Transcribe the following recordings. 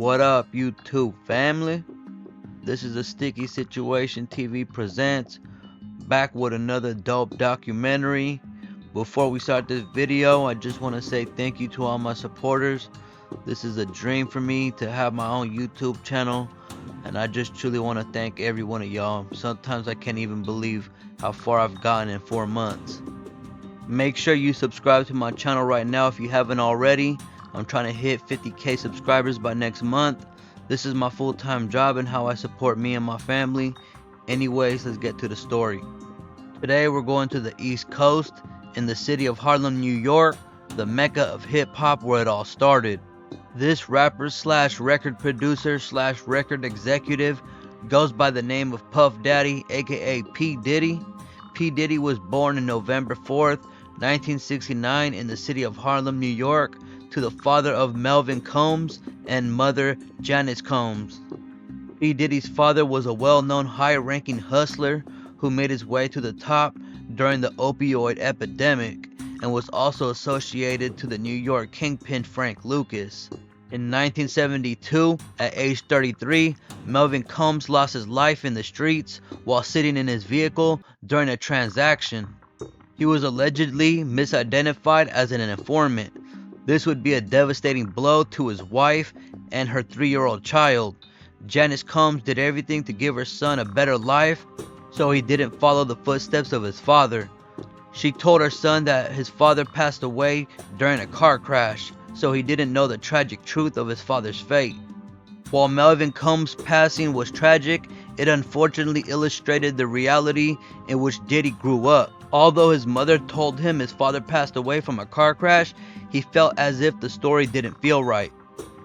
What up, YouTube family? This is a Sticky Situation TV presents, back with another dope documentary. Before we start this video, I just want to say thank you to all my supporters. This is a dream for me to have my own YouTube channel, and I just truly want to thank every one of y'all. Sometimes I can't even believe how far I've gotten in 4 months. Make sure you subscribe to my channel right now if you haven't already. I'm trying to hit 50k subscribers by next month. This is my full-time job and how I support me and my family. Anyways, let's get to the story. Today we're going to the East Coast in the city of Harlem, New York, the mecca of hip-hop where it all started. This rapper slash record producer slash record executive goes by the name of Puff Daddy, aka P Diddy. P Diddy was born on November 4th, 1969 in the city of Harlem, New York, to the father of Melvin Combs and mother Janice Combs. P Diddy's father was a well-known high-ranking hustler who made his way to the top during the opioid epidemic and was also associated to the New York kingpin Frank Lucas. In 1972, at age 33, Melvin Combs lost his life in the streets while sitting in his vehicle during a transaction. He was allegedly misidentified as an informant. This would be a devastating blow to his wife and her 3-year-old child. Janice Combs did everything to give her son a better life, so he didn't follow the footsteps of his father. She told her son that his father passed away during a car crash, so he didn't know the tragic truth of his father's fate. While Melvin Combs' passing was tragic, it unfortunately illustrated the reality in which Diddy grew up. Although his mother told him his father passed away from a car crash, he felt as if the story didn't feel right.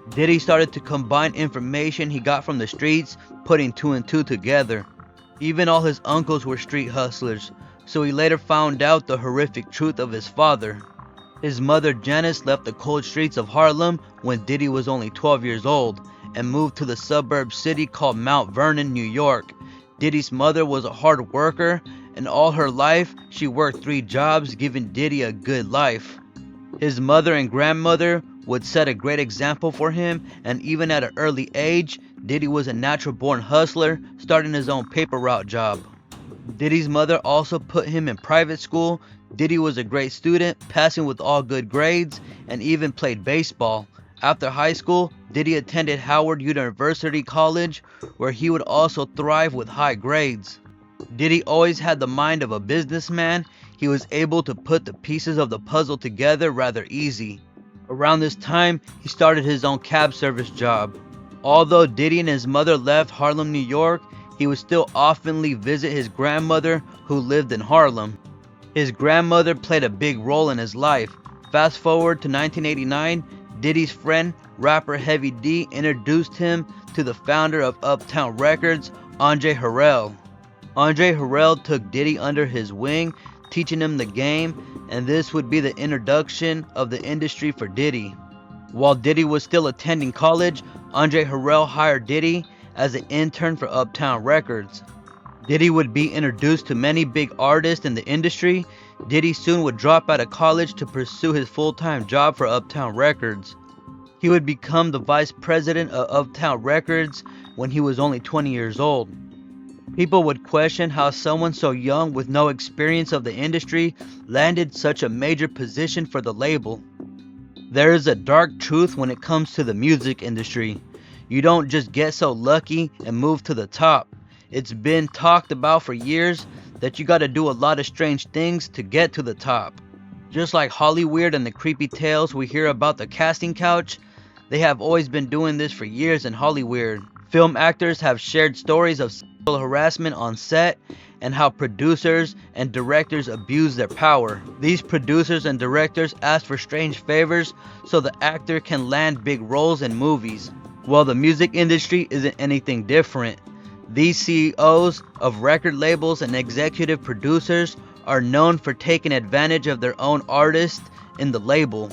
Diddy started to combine information he got from the streets, putting 2 and 2 together. Even all his uncles were street hustlers, so he later found out the horrific truth of his father. His mother Janice left the cold streets of Harlem when Diddy was only 12 years old and moved to the suburb city called Mount Vernon, New York. Diddy's mother was a hard worker, and all her life she worked 3 jobs, giving Diddy a good life. His mother and grandmother would set a great example for him, and even at an early age, Diddy was a natural-born hustler, starting his own paper route job. Diddy's mother also put him in private school. Diddy was a great student, passing with all good grades, and even played baseball. After high school, Diddy attended Howard University College, where he would also thrive with high grades. Diddy always had the mind of a businessman. He was able to put the pieces of the puzzle together rather easy. Around this time, he started his own cab service job. Although Diddy and his mother left Harlem, New York, he would still oftenly visit his grandmother who lived in Harlem. His grandmother played a big role in his life. Fast forward to 1989, Diddy's friend, rapper Heavy D, introduced him to the founder of Uptown Records, Andre Harrell. Andre Harrell took Diddy under his wing, teaching him the game, and this would be the introduction of the industry for Diddy. While Diddy was still attending college, Andre Harrell hired Diddy as an intern for Uptown Records. Diddy would be introduced to many big artists in the industry. Diddy soon would drop out of college to pursue his full-time job for Uptown Records. He would become the vice president of Uptown Records when he was only 20 years old. People would question how someone so young with no experience of the industry landed such a major position for the label. There is a dark truth when it comes to the music industry. You don't just get so lucky and move to the top. It's been talked about for years that you gotta do a lot of strange things to get to the top. Just like Hollywood and the creepy tales we hear about the casting couch, they have always been doing this for years in Hollywood. Film actors have shared stories of sexual harassment on set and how producers and directors abuse their power. These producers and directors ask for strange favors so the actor can land big roles in movies. Well, the music industry isn't anything different. These CEOs of record labels and executive producers are known for taking advantage of their own artists in the label.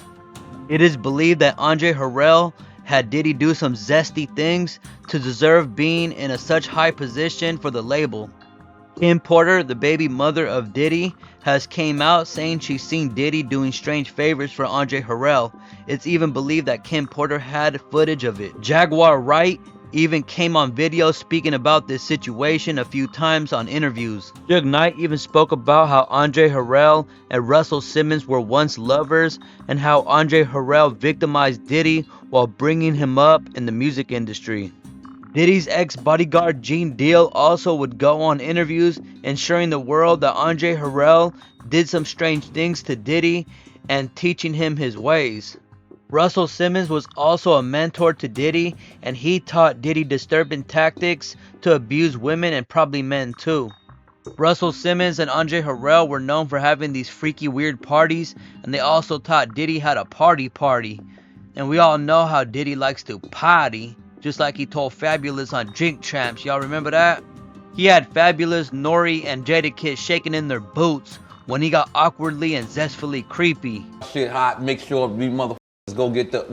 It is believed that Andre Harrell had Diddy do some zesty things to deserve being in such high position for the label. Kim Porter, the baby mother of Diddy, has came out saying she's seen Diddy doing strange favors for Andre Harrell. It's even believed that Kim Porter had footage of it. Jaguar Wright even came on video speaking about this situation a few times on interviews. Suge Knight even spoke about how Andre Harrell and Russell Simmons were once lovers and how Andre Harrell victimized Diddy while bringing him up in the music industry. Diddy's ex-bodyguard Gene Deal also would go on interviews ensuring the world that Andre Harrell did some strange things to Diddy and teaching him his ways. Russell Simmons was also a mentor to Diddy, and he taught Diddy disturbing tactics to abuse women and probably men too. Russell Simmons and Andre Harrell were known for having these freaky weird parties, and they also taught Diddy how to party. And we all know how Diddy likes to party, just like he told Fabulous on Drink Champs. Y'all remember that? He had Fabulous, Nori, and Jadakiss shaking in their boots when he got awkwardly and zestfully creepy. Shit hot, make sure we motherfuckers go get the,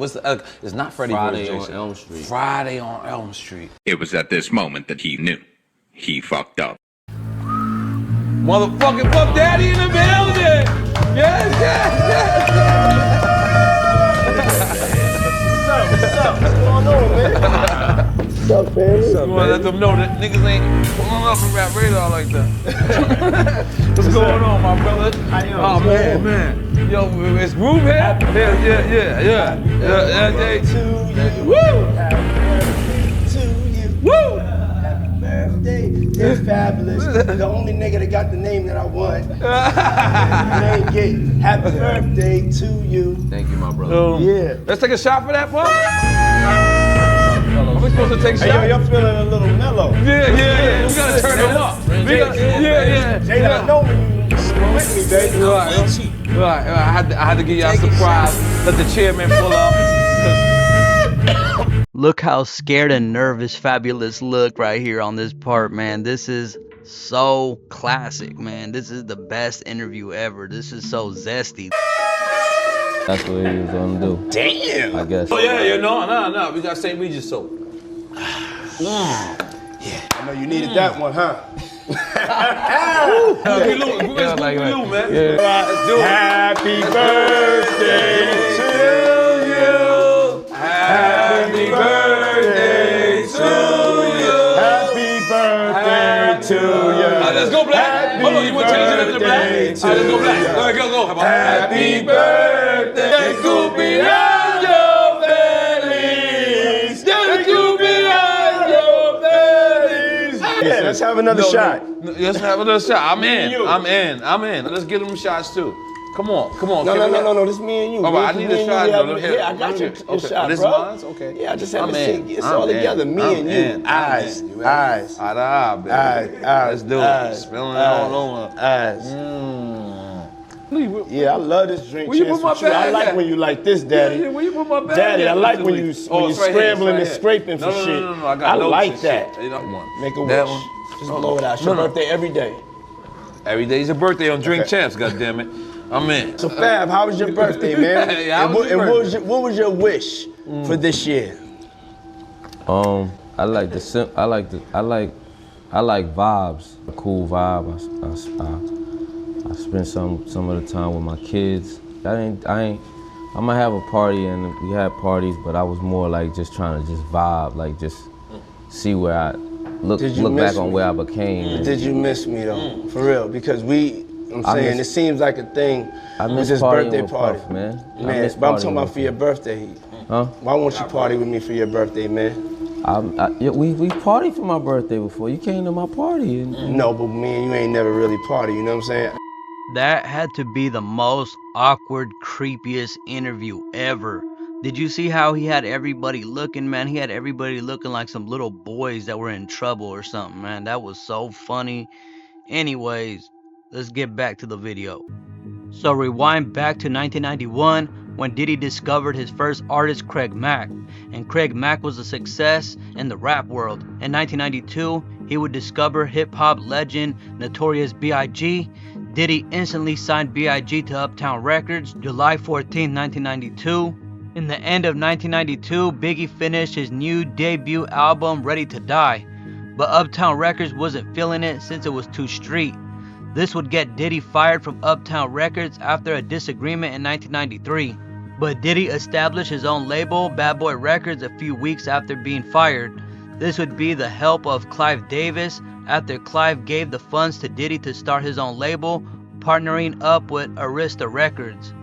it's not Freddie Friday on Elm Street. Friday on Elm Street. It was at this moment that he knew. He fucked up. Motherfucking Puff Daddy in the building! Yes! What's up? What's going on, man? What's up, family? You wanna let them know that niggas ain't pulling up and rap radar like that. What's going on, my brother? How you Oh, man. Yo, it's Groove here? Yeah. To you. Woo! Happy birthday to you. Woo! Happy birthday. It's Fabulous. The only nigga that got the name that I want. Name Gate. Happy birthday to you. Thank you, my brother. Yeah. Let's take a shot for that, Puff. Are we supposed to take a Hey, yo, shot? y'all feeling a little mellow. Yeah. We gotta turn them up. Jay, I know when you with me, baby. Right. I had to give y'all a surprise. Let the chairman pull up. Look how scared and nervous Fabulous look right here on this part, man. This is so classic, man. This is the best interview ever. This is so zesty. That's what he was gonna do. Damn. I guess. Oh yeah, no. We got St. Regis soap. I know you needed that one, huh? Goopy Lou, man. Yeah. Let's do it. Happy birthday to you. Happy birthday to you. Happy birthday to you. Let's go black. Hold on, you want to change it into black? Let's go black. All right, go. How about Happy birthday, cumpleaños feliz. Cumpleaños feliz. Yeah, let's have another shot. Let's have another shot. I'm and you. in. Let's get them shots too. Come on. No, this me and you. All right, I need a shot. Yeah, I got you a shot, This bro. mine? Okay. Yeah, I just have I'm to in. see. It's all together. Me and you. Eyes. Eyes, baby. Let's do it. Spilling it all over. Eyes. Yeah, I love this drink. Where you put my Chance with you. I bag like at? when you like this, Daddy. Where you put my bag? Daddy, I like when you it's right scrambling here, and scraping for shit. No. I got notes like and that. shit. One. Make a That wish. one. Just blow it out. It's your birthday every day. Every day's your birthday on Drink Okay. Champs, goddammit. I'm in. So Fab, how was your birthday, man? Yeah, how was your birthday? What was your wish for this year? I like vibes. A cool vibe. I spend some of the time with my kids. I'm gonna have a party, and we had parties, but I was more like just trying to just vibe, like just see where I look back on where I became. Did you miss me though? For real? Because it seems like a thing I with miss this partying birthday with party. Puff, man. But I'm talking about for your birthday. Huh? Why won't you party with me for your birthday, man? We partied for my birthday before. You came to my party. No, but me and you ain't never really party, you know what I'm saying? That had to be the most awkward, creepiest interview ever. Did you see how he had everybody looking, man? He had everybody looking like some little boys that were in trouble or something, man. That was so funny. Anyways, let's get back to the video. So rewind back to 1991 when Diddy discovered his first artist, Craig Mack. And Craig Mack was a success in the rap world. In 1992, he would discover hip-hop legend Notorious B.I.G. Diddy instantly signed B.I.G. to Uptown Records July 14, 1992. In the end of 1992, Biggie finished his new debut album, Ready to Die. but Uptown Records wasn't feeling it since it was too street. This would get Diddy fired from Uptown Records after a disagreement in 1993. But Diddy established his own label, Bad Boy Records, a few weeks after being fired. This would be the help of Clive Davis after Clive gave the funds to Diddy to start his own label, partnering up with Arista Records.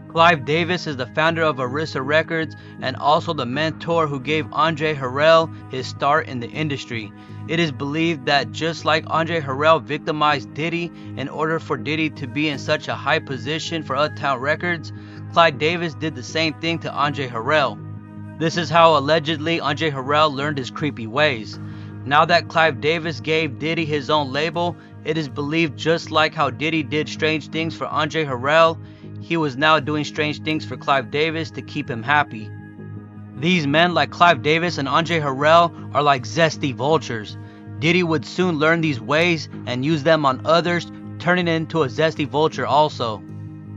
Clive Davis is the founder of Arista Records and also the mentor who gave Andre Harrell his start in the industry. It is believed that just like Andre Harrell victimized Diddy in order for Diddy to be in such a high position for Uptown Records, Clive Davis did the same thing to Andre Harrell. This is how allegedly Andre Harrell learned his creepy ways. Now that Clive Davis gave Diddy his own label, it is believed just like how Diddy did strange things for Andre Harrell, he was now doing strange things for Clive Davis to keep him happy. These men like Clive Davis and Andre Harrell are like zesty vultures. Diddy would soon learn these ways and use them on others, turning into a zesty vulture also.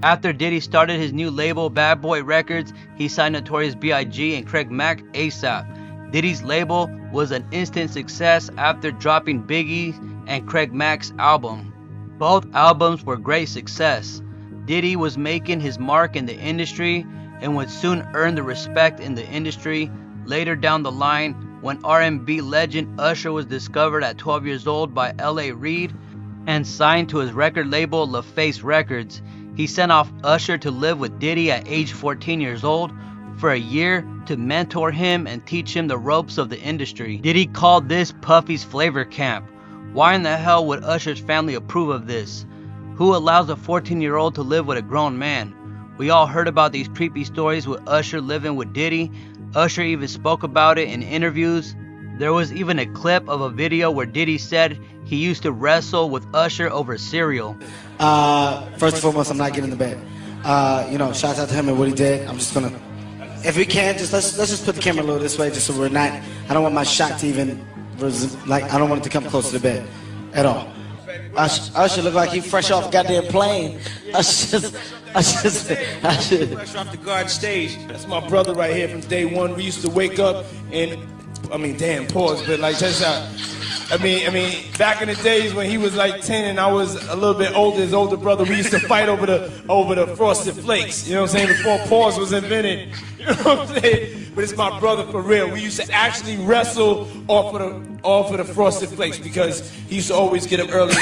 After Diddy started his new label Bad Boy Records, he signed Notorious B.I.G. and Craig Mack ASAP. Diddy's label was an instant success after dropping Biggie's and Craig Mack's album. Both albums were great success. Diddy was making his mark in the industry and would soon earn the respect in the industry. Later down the line, when R&B legend Usher was discovered at 12 years old by L.A. Reid and signed to his record label LaFace Records, he sent off Usher to live with Diddy at age 14 years old for a year to mentor him and teach him the ropes of the industry. Diddy called this Puffy's Flavor Camp. Why in the hell would Usher's family approve of this? Who allows a 14-year-old to live with a grown man? We all heard about these creepy stories with Usher living with Diddy. Usher even spoke about it in interviews. There was even a clip of a video where Diddy said he used to wrestle with Usher over cereal. First and foremost, I'm not getting in the bed. Shout out to him and what he did. I'm just gonna, if we can, just let's just put the camera a little this way, just so we're not. I don't want my shot to even, I don't want it to come close to the bed, at all. Usher look like he fresh off goddamn plane. Fresh off the guard stage. That's my brother right here from day one. We used to wake up and, pause, but like just back in the days when he was like 10 and I was a little bit older, his older brother, we used to fight over the Frosted Flakes. You know what I'm saying? Before pause was invented. You know what I'm saying? But it's my brother for real. We used to actually wrestle off of the Frosted Flakes because he used to always get up early.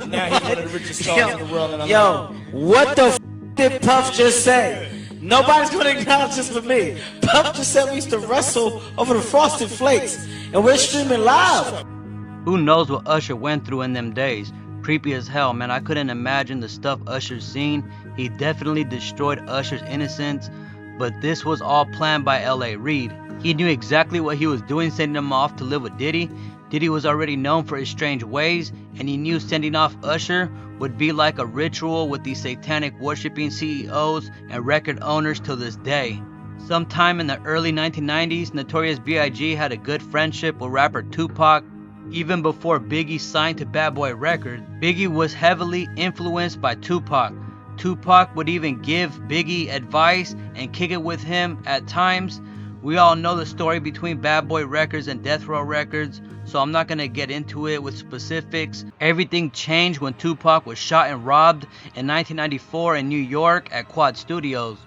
Now he's one of the richest stars in the world. And what the f did Puff just say? Nobody's gonna acknowledge this but me. Puff just said we used to wrestle over the Frosted Flakes, and we're streaming live. Who knows what Usher went through in them days? Creepy as hell, man. I couldn't imagine the stuff Usher's seen. He definitely destroyed Usher's innocence, but this was all planned by L.A. Reid. He knew exactly what he was doing, sending him off to live with Diddy. Diddy was already known for his strange ways, and he knew sending off Usher would be like a ritual with these satanic worshipping CEOs and record owners till this day. Sometime in the early 1990s, Notorious B.I.G. had a good friendship with rapper Tupac. Even before Biggie signed to Bad Boy Records, Biggie was heavily influenced by Tupac. Tupac would even give Biggie advice and kick it with him at times. We all know the story between Bad Boy Records and Death Row Records, so I'm not going to get into it with specifics. Everything changed when Tupac was shot and robbed in 1994 in New York at Quad Studios.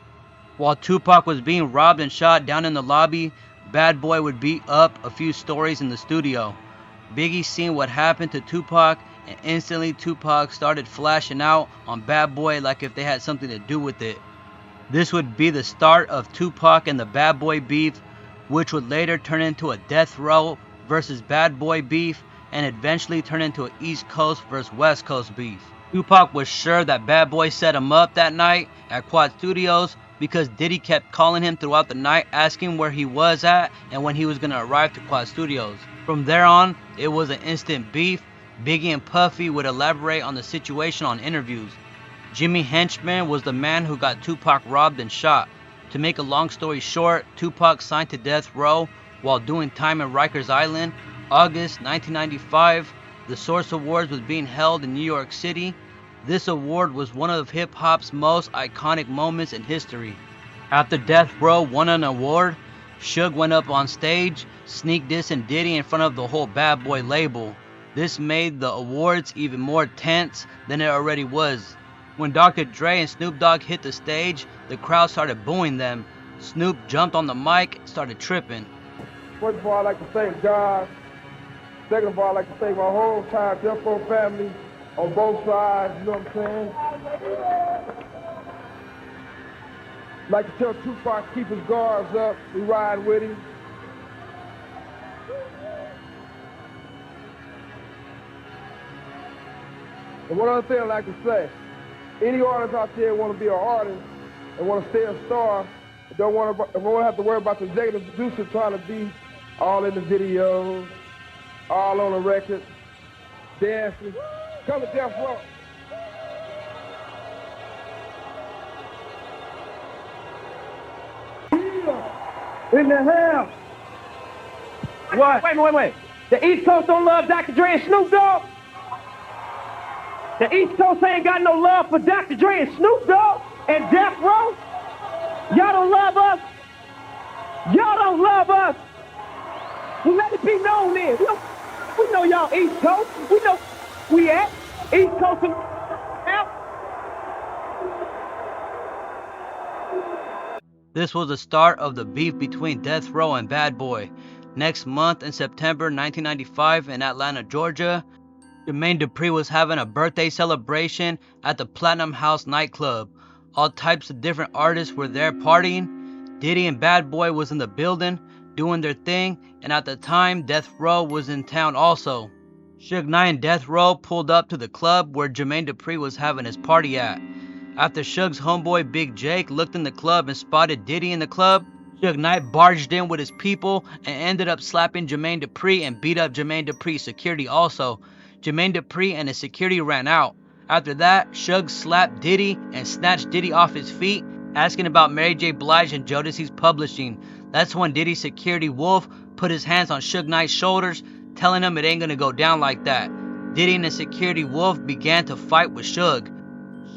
While Tupac was being robbed and shot down in the lobby, Bad Boy would beat up a few stories in the studio. Biggie seen what happened to Tupac, and instantly Tupac started flashing out on Bad Boy like if they had something to do with it. This would be the start of Tupac and the Bad Boy beef, which would later turn into a Death Row versus Bad Boy beef, and eventually turn into an East Coast versus West Coast beef. Tupac was sure that Bad Boy set him up that night at Quad Studios because Diddy kept calling him throughout the night asking where he was at and when he was going to arrive to Quad Studios. From there on, it was an instant beef. Biggie and Puffy would elaborate on the situation on interviews. Jimmy Henchman was the man who got Tupac robbed and shot. To make a long story short, Tupac signed to Death Row while doing time in Rikers Island. August 1995, the Source Awards was being held in New York City. This award was one of hip-hop's most iconic moments in history. After Death Row won an award, Suge went up on stage, sneak dissing Diddy in front of the whole Bad Boy label. This made the awards even more tense than it already was. When Dr. Dre and Snoop Dogg hit the stage, the crowd started booing them. Snoop jumped on the mic and started tripping. First of all, I'd like to thank God. Second of all, I'd like to thank my whole entire Death Row family on both sides, you know what I'm saying? I'd like to tell Tupac to keep his guards up, we ride with him. And one other thing I'd like to say, any artists out there want to be an artist and want to stay a star, don't want to have to worry about the executive producer trying to be all in the videos, all on the record, dancing. Come to Death Row. In the house. What? Wait. The East Coast don't love Dr. Dre and Snoop Dogg? The East Coast ain't got no love for Dr. Dre and Snoop Dogg and Death Row? Y'all don't love us? Y'all don't love us? Well, let it be known then. We know y'all East Coast. We know we at East Coast and out. This was the start of the beef between Death Row and Bad Boy. Next month in September 1995 in Atlanta, Georgia, Jermaine Dupri was having a birthday celebration at the Platinum House nightclub. All types of different artists were there partying. Diddy and Bad Boy was in the building doing their thing, and at the time Death Row was in town also. Suge Knight and Death Row pulled up to the club where Jermaine Dupri was having his party at. After Suge's homeboy Big Jake looked in the club and spotted Diddy in the club, Suge Knight barged in with his people and ended up slapping Jermaine Dupri and beat up Jermaine Dupri's security also. Jermaine Dupri and his security ran out. After that, Suge slapped Diddy and snatched Diddy off his feet, asking about Mary J. Blige and Jodeci's publishing. That's when Diddy's security Wolf put his hands on Suge Knight's shoulders, telling him it ain't gonna go down like that. Diddy and his security Wolf began to fight with Suge.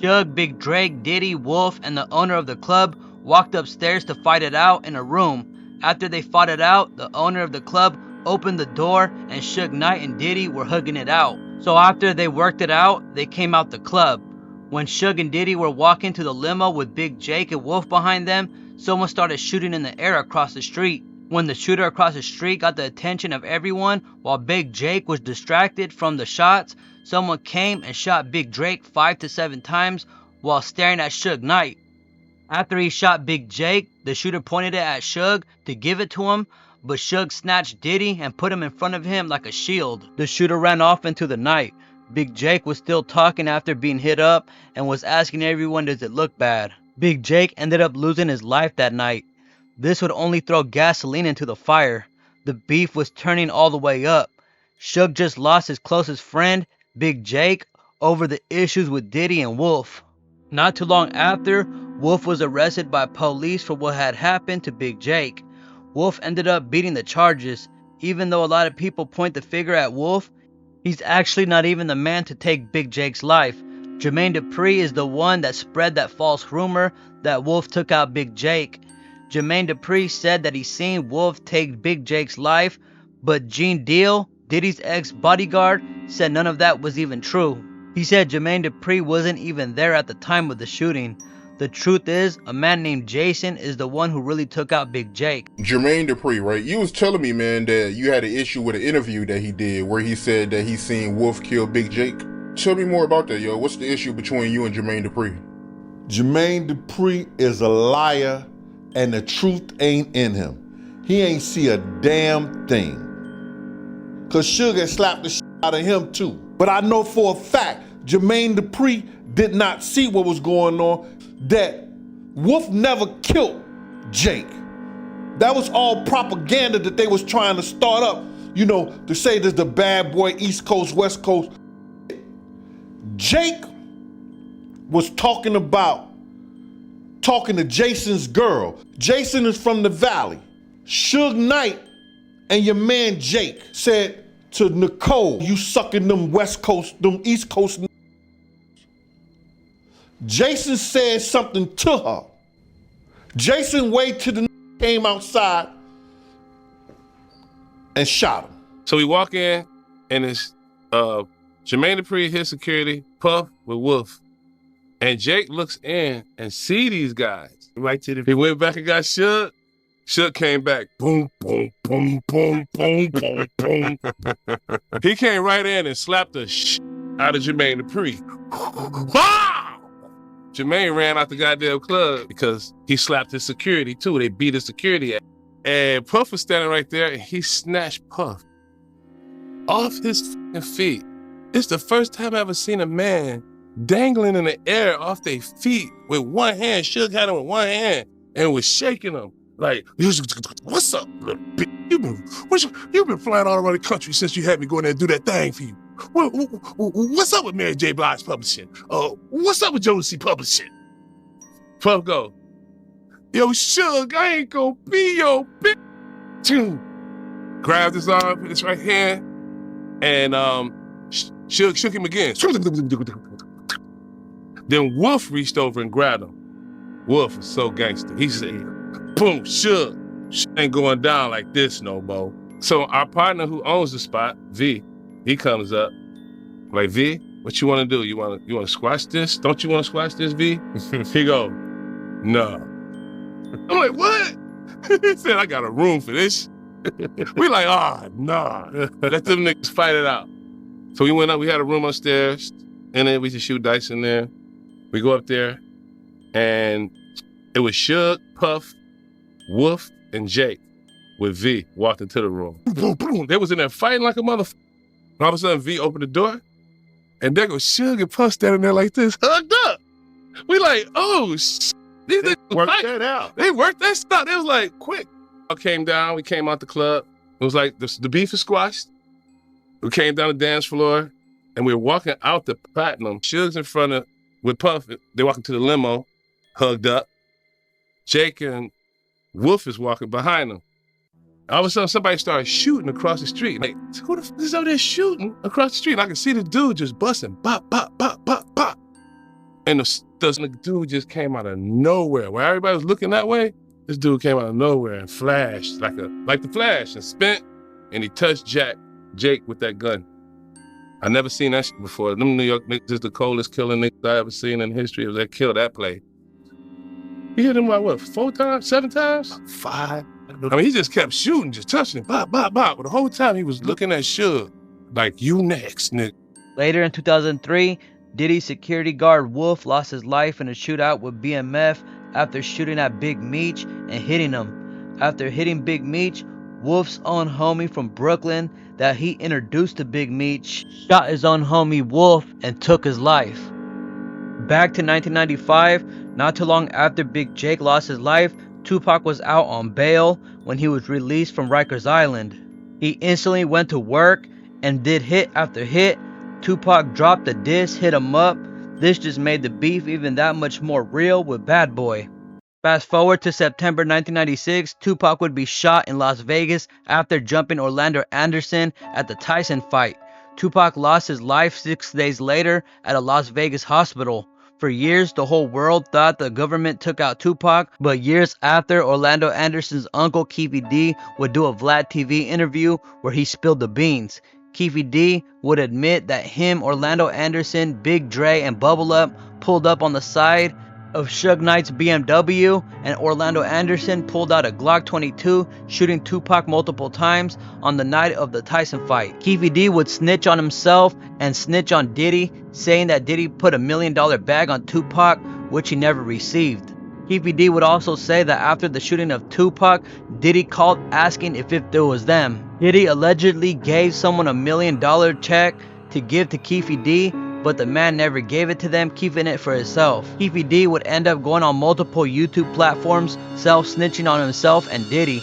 Suge, Big Drake, Diddy, Wolf, and the owner of the club walked upstairs to fight it out in a room. After they fought it out, the owner of the club opened the door and Suge Knight and Diddy were hugging it out. So after they worked it out, they came out the club. When Suge and Diddy were walking to the limo with Big Jake and Wolf behind them, someone started shooting in the air across the street. When the shooter across the street got the attention of everyone while Big Jake was distracted from the shots, someone came and shot Big Drake 5 to 7 times while staring at Suge Knight. After he shot Big Jake, the shooter pointed it at Suge to give it to him, but Suge snatched Diddy and put him in front of him like a shield. The shooter ran off into the night. Big Jake was still talking after being hit up and was asking everyone, does it look bad? Big Jake ended up losing his life that night. This would only throw gasoline into the fire. The beef was turning all the way up. Suge just lost his closest friend, Big Jake, over the issues with Diddy and Wolf. Not too long after, Wolf was arrested by police for what had happened to Big Jake. Wolf ended up beating the charges. Even though a lot of people point the finger at Wolf, he's actually not even the man to take Big Jake's life. Jermaine Dupri is the one that spread that false rumor that Wolf took out Big Jake. Jermaine Dupri said that he seen Wolf take Big Jake's life, but Gene Deal, Diddy's ex-bodyguard, said none of that was even true. He said Jermaine Dupri wasn't even there at the time of the shooting. The truth is, a man named Jason is the one who really took out Big Jake. Jermaine Dupri, right? You was telling me, man, that you had an issue with an interview that he did where he said that he seen Wolf kill Big Jake. Tell me more about that, yo. What's the issue between you and Jermaine Dupri? Jermaine Dupri is a liar and the truth ain't in him. He ain't see a damn thing. Cause Suge slapped the shit out of him too. But I know for a fact, Jermaine Dupri did not see what was going on, that Wolf never killed Jake. That was all propaganda that they was trying to start up, you know, to say there's the bad boy, East Coast, West Coast. Jake was talking to Jason's girl. Jason is from the Valley. Suge Knight and your man Jake said to Nicole, you sucking them West Coast, them East Coast. Jason said something to her. Jason waited till the came outside and shot him. So we walk in, and it's Jermaine Dupri, his security, Puff with Wolf. And Jake looks in and see these guys. Right to the. He went back and got Suge. Suge came back. Boom, boom, boom, boom, boom, boom, boom. He came right in and slapped the out of Jermaine Dupri. Jermaine ran out the goddamn club because he slapped his security too. They beat his security ass. And Puff was standing right there, and he snatched Puff off his feet. It's the first time I ever seen a man dangling in the air off their feet with one hand. Suge had him with one hand and was shaking him. Like, what's up, little bitch? You've been flying all around the country since you had me go in there and do that thing for you. What's up with Mary J. Blige Publishing? What's up with Jodeci Publishing? Puff go, yo, Suge, I ain't gonna be your bitch. Grabbed his arm, put his right hand, and Suge shook him again. Then Wolf reached over and grabbed him. Wolf was so gangster. He said, boom, Suge. Shit ain't going down like this no more. So our partner who owns the spot, V, he comes up. Like, V, what you want to do? You want to squash this? Don't you want to squash this, V? He go, no. I'm like, what? He said, I got a room for this. We like, nah. Let them niggas fight it out. So we went up, we had a room upstairs, and then we just shoot dice in there. We go up there, and it was Suge, Puff, Wolf, and Jake with V walked into the room. Boom, boom. They was in there fighting like a motherfucker. All of a sudden, V opened the door, and there goes Suge and Puff standing there like this, hugged up. We like, oh, these niggas worked that out. They worked that stuff. It was like, quick. I came down, we came out the club. It was like, the beef is squashed. We came down the dance floor, and we were walking out the Platinum. Suge's in front of, with Puff, they walking to the limo, hugged up. Jake and Wolf is walking behind them. All of a sudden, somebody started shooting across the street. Like, who the fuck is out there shooting across the street? And I can see the dude just busting, bop, bop, bop, bop, bop. And the dude just came out of nowhere. Where everybody was looking that way, this dude came out of nowhere and flashed like the Flash and spent, and he touched Jake with that gun. I never seen that shit before. Them New York niggas is the coldest killing niggas I ever seen in history. They killed that play. He hit him like what, 4 times, 7 times? 5. I mean, he just kept shooting, just touching him, bop, bop, bop. But the whole time he was looking at Suge like, you next, nigga. Later in 2003, Diddy's security guard Wolf lost his life in a shootout with BMF after shooting at Big Meech and hitting him. After hitting Big Meech, Wolf's own homie from Brooklyn that he introduced to Big Meech shot his own homie Wolf and took his life. Back to 1995, not too long after Big Jake lost his life, Tupac was out on bail when he was released from Rikers Island. He instantly went to work and did hit after hit. Tupac dropped the diss, hit him up. This just made the beef even that much more real with Bad Boy. Fast forward to September 1996, Tupac would be shot in Las Vegas after jumping Orlando Anderson at the Tyson fight. Tupac lost his life 6 days later at a Las Vegas hospital. For years, the whole world thought the government took out Tupac, but years after, Orlando Anderson's uncle, Keefy D, would do a Vlad TV interview where he spilled the beans. Keefy D would admit that him, Orlando Anderson, Big Dre, and Bubble Up pulled up on the side of Suge Knight's BMW, and Orlando Anderson pulled out a Glock 22, shooting Tupac multiple times on the night of the Tyson fight. Keefy D would snitch on himself and snitch on Diddy, saying that Diddy put $1 million bag on Tupac, which he never received. Keefy D would also say that after the shooting of Tupac, Diddy called asking if it was them. Diddy allegedly gave someone $1 million check to give to Keefy D, but the man never gave it to them, keeping it for himself. Keefy D would end up going on multiple YouTube platforms, self-snitching on himself and Diddy.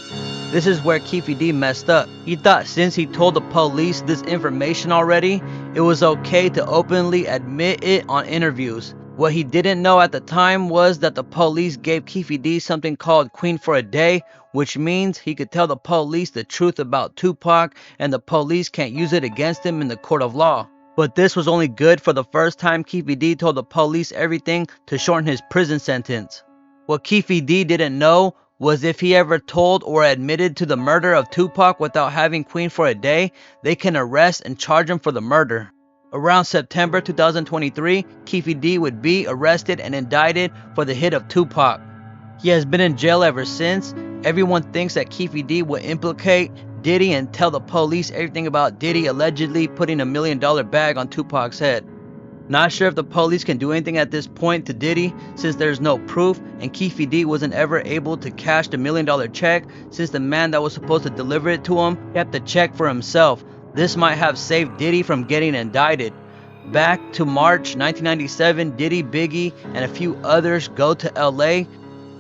This is where Keefy D messed up. He thought since he told the police this information already, it was okay to openly admit it on interviews. What he didn't know at the time was that the police gave Keefy D something called Queen for a Day, which means he could tell the police the truth about Tupac and the police can't use it against him in the court of law. But this was only good for the first time Keefy D told the police everything to shorten his prison sentence. What Keefy D didn't know was if he ever told or admitted to the murder of Tupac without having Queen for a day, they can arrest and charge him for the murder. Around September 2023, Keffe D would be arrested and indicted for the hit of Tupac. He has been in jail ever since. Everyone thinks that Keffe D will implicate Diddy and tell the police everything about Diddy allegedly putting $1 million bag on Tupac's head. Not sure if the police can do anything at this point to Diddy since there's no proof, and Keffe D wasn't ever able to cash the $1 million check since the man that was supposed to deliver it to him kept the check for himself. This might have saved Diddy from getting indicted. Back to March 1997, Diddy, Biggie, and a few others go to LA.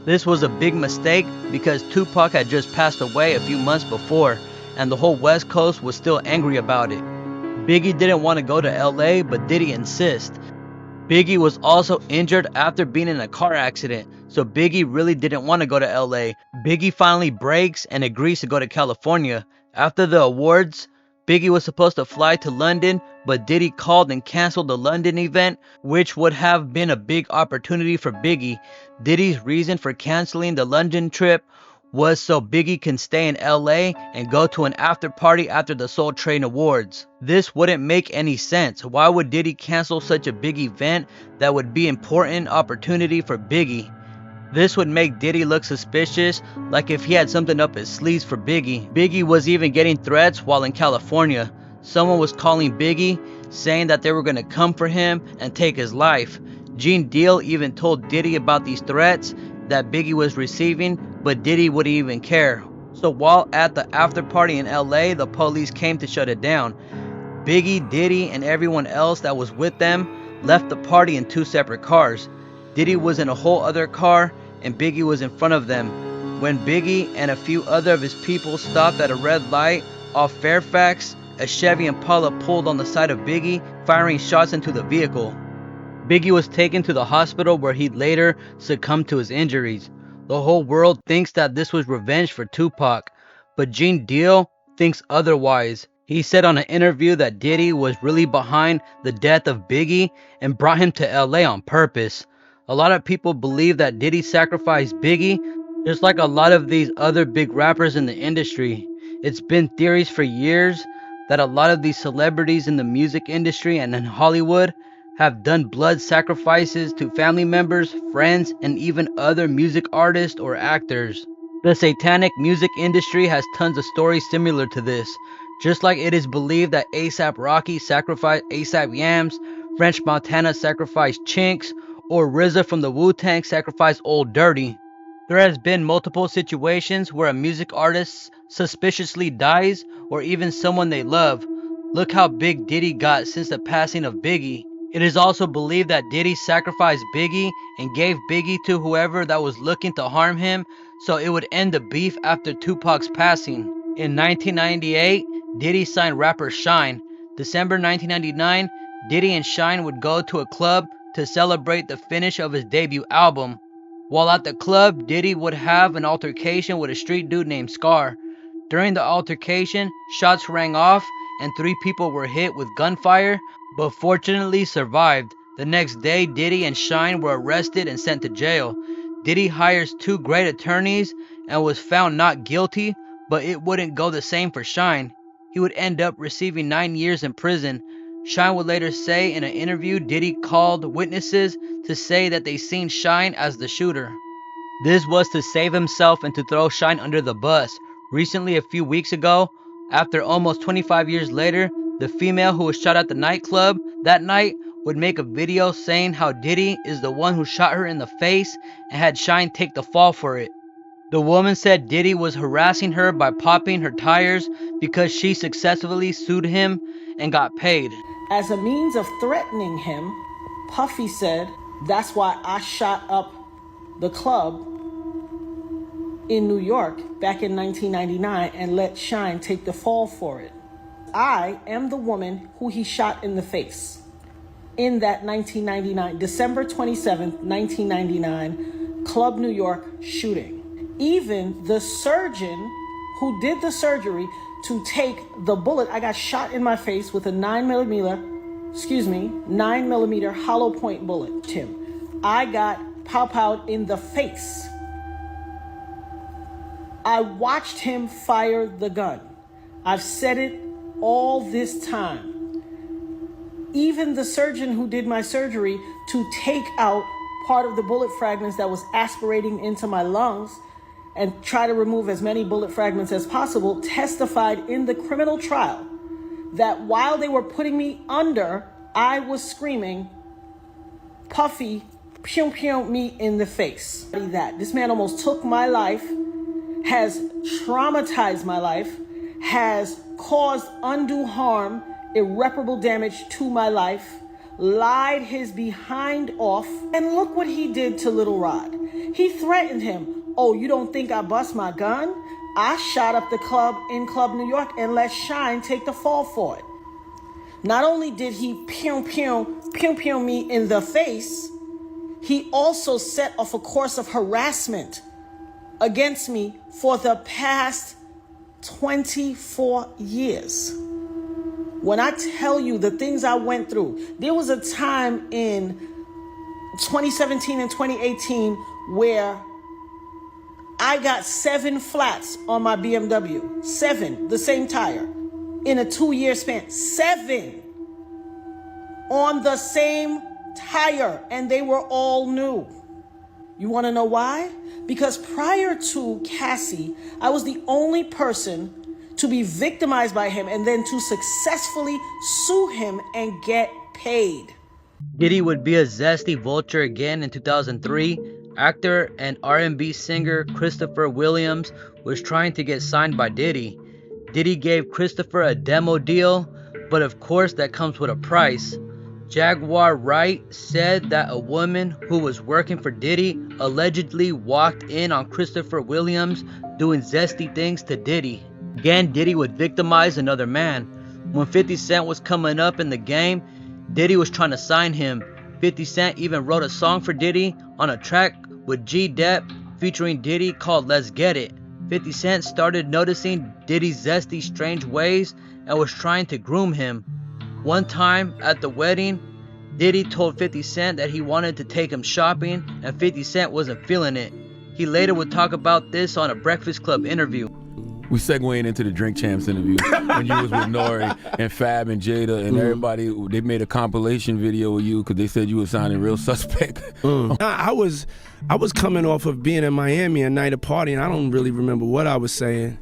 This was a big mistake because Tupac had just passed away a few months before, and the whole West Coast was still angry about it. Biggie didn't want to go to LA, but Diddy insisted. Biggie was also injured after being in a car accident, so Biggie really didn't want to go to LA. Biggie finally breaks and agrees to go to California. After the awards, Biggie was supposed to fly to London, but Diddy called and canceled the London event, which would have been a big opportunity for Biggie. Diddy's reason for canceling the London trip was so Biggie can stay in LA and go to an after party after the Soul Train Awards. This wouldn't make any sense. Why would Diddy cancel such a big event that would be an important opportunity for Biggie? This would make Diddy look suspicious, like if he had something up his sleeves for Biggie. Biggie was even getting threats while in California. Someone was calling Biggie, saying that they were going to come for him and take his life. Gene Deal even told Diddy about these threats that Biggie was receiving, but Diddy wouldn't even care. So while at the after party in LA, the police came to shut it down. Biggie, Diddy, and everyone else that was with them left the party in two separate cars. Diddy was in a whole other car, and Biggie was in front of them. When Biggie and a few other of his people stopped at a red light off Fairfax, a Chevy Impala pulled on the side of Biggie, firing shots into the vehicle. Biggie was taken to the hospital where he later succumbed to his injuries. The whole world thinks that this was revenge for Tupac, but Gene Deal thinks otherwise. He said on an interview that Diddy was really behind the death of Biggie and brought him to LA on purpose. A lot of people believe that Diddy sacrificed Biggie, just like a lot of these other big rappers in the industry. It's been theories for years that a lot of these celebrities in the music industry and in Hollywood have done blood sacrifices to family members, friends, and even other music artists or actors. The satanic music industry has tons of stories similar to this. Just like it is believed that A$AP Rocky sacrificed A$AP Yams, French Montana sacrificed Chinks, or RZA from the Wu-Tang sacrificed Old Dirty. There has been multiple situations where a music artist suspiciously dies, or even someone they love. Look how big Diddy got since the passing of Biggie. It is also believed that Diddy sacrificed Biggie and gave Biggie to whoever that was looking to harm him, so it would end the beef after Tupac's passing. In 1998, Diddy signed rapper Shine. December 1999, Diddy and Shine would go to a club to celebrate the finish of his debut album. While at the club, Diddy would have an altercation with a street dude named Scar. During the altercation, shots rang off and 3 people were hit with gunfire, but fortunately survived. The next day, Diddy and Shine were arrested and sent to jail. Diddy hires 2 great attorneys and was found not guilty, but it wouldn't go the same for Shine. He would end up receiving 9 years in prison. Shine would later say in an interview Diddy called witnesses to say that they seen Shine as the shooter. This was to save himself and to throw Shine under the bus. Recently, a few weeks ago, after almost 25 years later, the female who was shot at the nightclub that night would make a video saying how Diddy is the one who shot her in the face and had Shine take the fall for it. The woman said Diddy was harassing her by popping her tires because she successfully sued him and got paid. As a means of threatening him, Puffy said, "That's why I shot up the club in New York back in 1999 and let Shine take the fall for it. I am the woman who he shot in the face in that 1999, December 27th, 1999, Club New York shooting. Even the surgeon who did the surgery to take the bullet, I got shot in my face with a 9mm hollow point bullet, 'Tim. I got pow-powed in the face. 9mm hollow point bullet, 'Tim. I got pow-powed in the face with a 9mm hollow point bullet, 'Tim. I got pow-powed in the face with a 9mm hollow point bullet, 'Tim. I got pow-powed in the face with a 9mm hollow point bullet, 'Tim. I got I watched him fire the gun. I've said it all this time. Even the surgeon who did my surgery to take out part of the bullet fragments that was aspirating into my lungs and try to remove as many bullet fragments as possible testified in the criminal trial that while they were putting me under, I was screaming, Puffy, pew pew me in the face. That this man almost took my life, has traumatized my life, has caused undue harm, irreparable damage to my life, lied his behind off, and look what he did to Little Rod. He threatened him. Oh, you don't think I bust my gun? I shot up the club in Club New York and let Shine take the fall for it. Not only did he pew pew me in the face, he also set off a course of harassment against me for the past 24 years. When I tell you the things I went through, there was a time in 2017 and 2018 where I got 7 flats on my BMW. 7, the same tire, in a 2-year span. 7 on the same tire, and they were all new. You want to know why? Because prior to Cassie, I was the only person to be victimized by him and then to successfully sue him and get paid. Diddy would be a Zesty Vulture again in 2003. Actor and R&B singer Christopher Williams was trying to get signed by Diddy. Diddy gave Christopher a demo deal, but of course that comes with a price. Jaguar Wright said that a woman who was working for Diddy allegedly walked in on Christopher Williams doing zesty things to Diddy. Again, Diddy would victimize another man. When 50 Cent was coming up in the game, Diddy was trying to sign him. 50 Cent even wrote a song for Diddy on a track with G-Dep featuring Diddy called Let's Get It. 50 Cent started noticing Diddy's zesty, strange ways and was trying to groom him. One time at the wedding, Diddy told 50 Cent that he wanted to take him shopping and 50 Cent wasn't feeling it. He later would talk about this on a Breakfast Club interview. We segueing into the Drink Champs interview when you was with Nori and Fab and Jada and everybody. They made a compilation video with you because they said you were sounding real suspect. I was coming off of being in Miami a night of partying. I don't really remember what I was saying.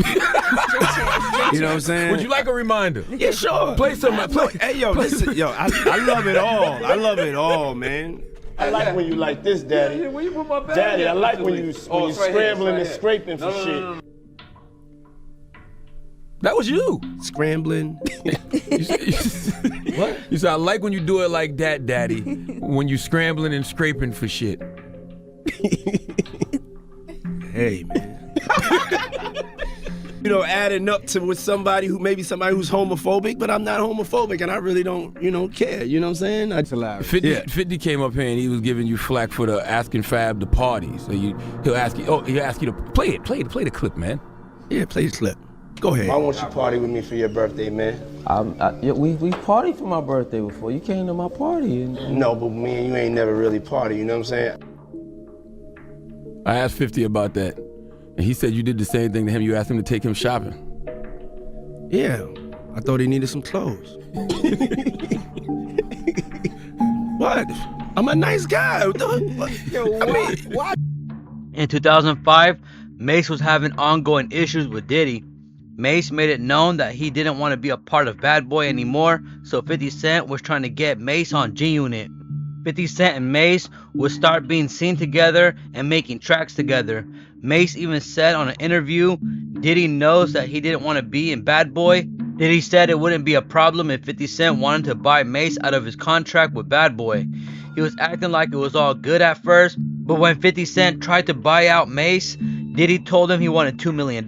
You know what I'm saying? Would you like a reminder? Yeah, sure. Play some. Hey, yo, listen, yo, I love it all. I love it all, man. I like when you like this, Daddy. Where you put my bag? Daddy, I like when you scrambling and scraping for shit. That was you. Scrambling. What? You said, I like when you do it like that, Daddy. When you scrambling and scraping for shit. Hey, man. You know, adding up to with somebody who's homophobic, but I'm not homophobic, and I really don't, care. You know what I'm saying? That's hilarious. 50 came up here and he was giving you flack for the asking Fab to party. So he'll ask you to play the clip, man. Yeah, play the clip. Go ahead. Why won't you party with me for your birthday, man? We partied for my birthday before. You came to my party. No, but me and you ain't never really party, you know what I'm saying? I asked 50 about that. And he said you did the same thing to him. You asked him to take him shopping. Yeah, I thought he needed some clothes. What? I'm a nice guy. What? In 2005, Mace was having ongoing issues with Diddy. Mace made it known that he didn't want to be a part of Bad Boy anymore, so 50 Cent was trying to get Mace on G-Unit. 50 Cent and Mace would start being seen together and making tracks together. Mace even said on an interview, Diddy knows that he didn't want to be in Bad Boy. Diddy said it wouldn't be a problem if 50 Cent wanted to buy Mace out of his contract with Bad Boy. He was acting like it was all good at first, but when 50 Cent tried to buy out Mace, Diddy told him he wanted $2 million.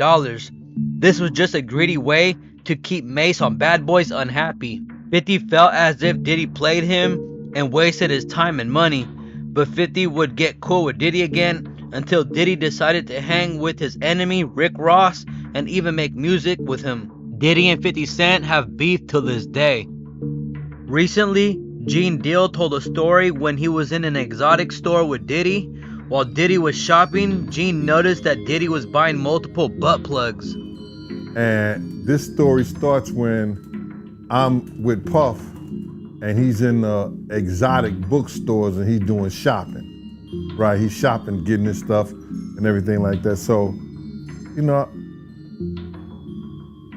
This was just a greedy way to keep Mace on Bad Boys unhappy. 50 felt as if Diddy played him and wasted his time and money, but 50 would get cool with Diddy again until Diddy decided to hang with his enemy Rick Ross and even make music with him. Diddy and 50 Cent have beef till this day. Recently, Gene Deal told a story when he was in an exotic store with Diddy While Diddy was shopping, Gene noticed that Diddy was buying multiple butt plugs. And this story starts when I'm with Puff and he's in the exotic bookstores and he's doing shopping, right? He's shopping, getting his stuff and everything like that. So, you know,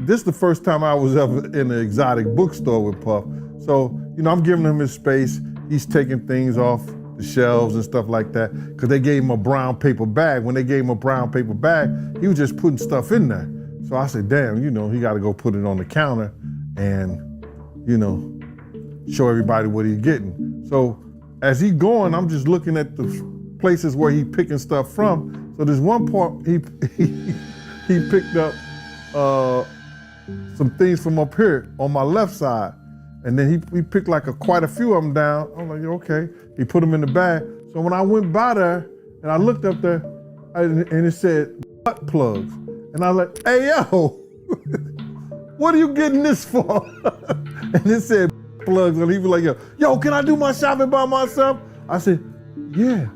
this is the first time I was ever in an exotic bookstore with Puff. So, you know, I'm giving him his space. He's taking things off the shelves and stuff like that because they gave him a brown paper bag. When they gave him a brown paper bag, he was just putting stuff in there. So I said, damn, you know, he got to go put it on the counter and, you know, show everybody what he's getting. So as he's going, I'm just looking at the places where he's picking stuff from. So there's one part he picked up some things from up here on my left side. And then he picked like quite a few of them down. I'm like, okay. He put them in the bag. So when I went by there and I looked up there and it said butt plugs. And I was like, hey, yo, what are you getting this for? And it said plugs. And he was like, yo, can I do my shopping by myself? I said, yeah,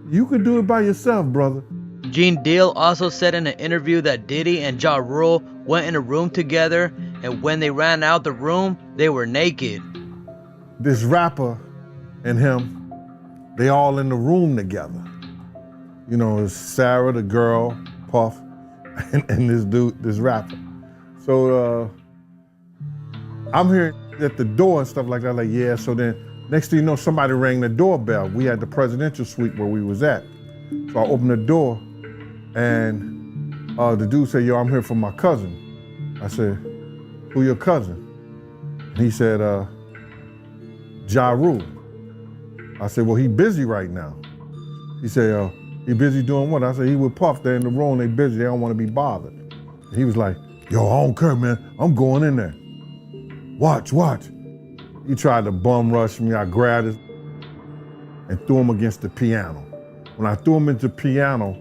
you could do it by yourself, brother. Gene Deal also said in an interview that Diddy and Ja Rule went in a room together, and when they ran out the room, they were naked. This rapper and him, they all in the room together. You know, it's Sarah, the girl, Puff, and this dude, this rapper. So I'm hearing at the door and stuff like that, like, yeah, so then next thing you know, somebody rang the doorbell. We had the presidential suite where we was at. So I opened the door and the dude said, yo, I'm here for my cousin. I said, who your cousin? And he said, Ja Rule. I said, well, he busy right now. He said, he busy doing what? I said, he with Puff, they're in the room, they busy, they don't want to be bothered. And he was like, yo, I don't care, man, I'm going in there. Watch. He tried to bum rush me, I grabbed his and threw him against the piano. When I threw him into the piano,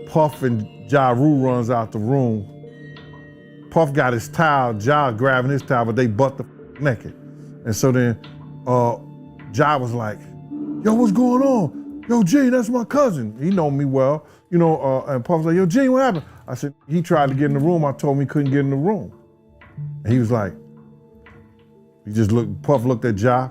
Puff and Ja Rule runs out the room. Puff got his towel, Ja grabbing his towel, but they butt the naked. And so then Ja was like, yo, what's going on? Yo, Gene, that's my cousin. He know me well, you know, and Puff was like, yo, Gene, what happened? I said, he tried to get in the room. I told him he couldn't get in the room. And he was like, he just looked, Puff looked at Ja.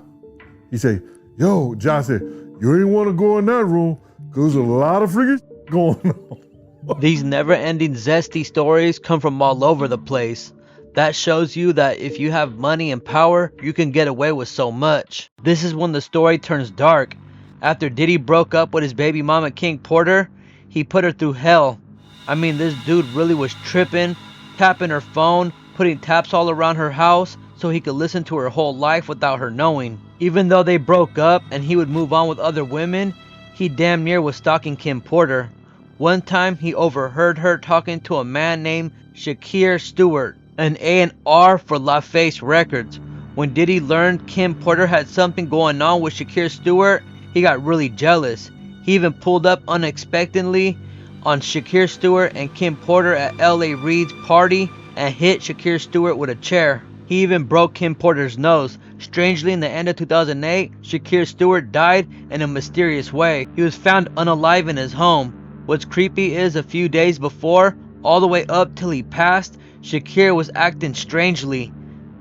He said, yo, Ja said, you ain't want to go in that room because there's a lot of freaking going on. These never-ending Zesty stories come from all over the place. That shows you that if you have money and power, you can get away with so much. This is when the story turns dark. After Diddy broke up with his baby mama King Porter, he put her through hell. I mean, this dude really was tripping, tapping her phone, putting taps all around her house so he could listen to her whole life without her knowing. Even though they broke up and he would move on with other women, he damn near was stalking Kim Porter. One time he overheard her talking to a man named Shakir Stewart, an A&R for LaFace Records. When Diddy learned Kim Porter had something going on with Shakir Stewart, he got really jealous. He even pulled up unexpectedly on Shakir Stewart and Kim Porter at L.A. Reid's party and hit Shakir Stewart with a chair. He even broke Kim Porter's nose. Strangely, in the end of 2008, Shakir Stewart died in a mysterious way. He was found unalive in his home. What's creepy is a few days before, all the way up till he passed, Shakir was acting strangely.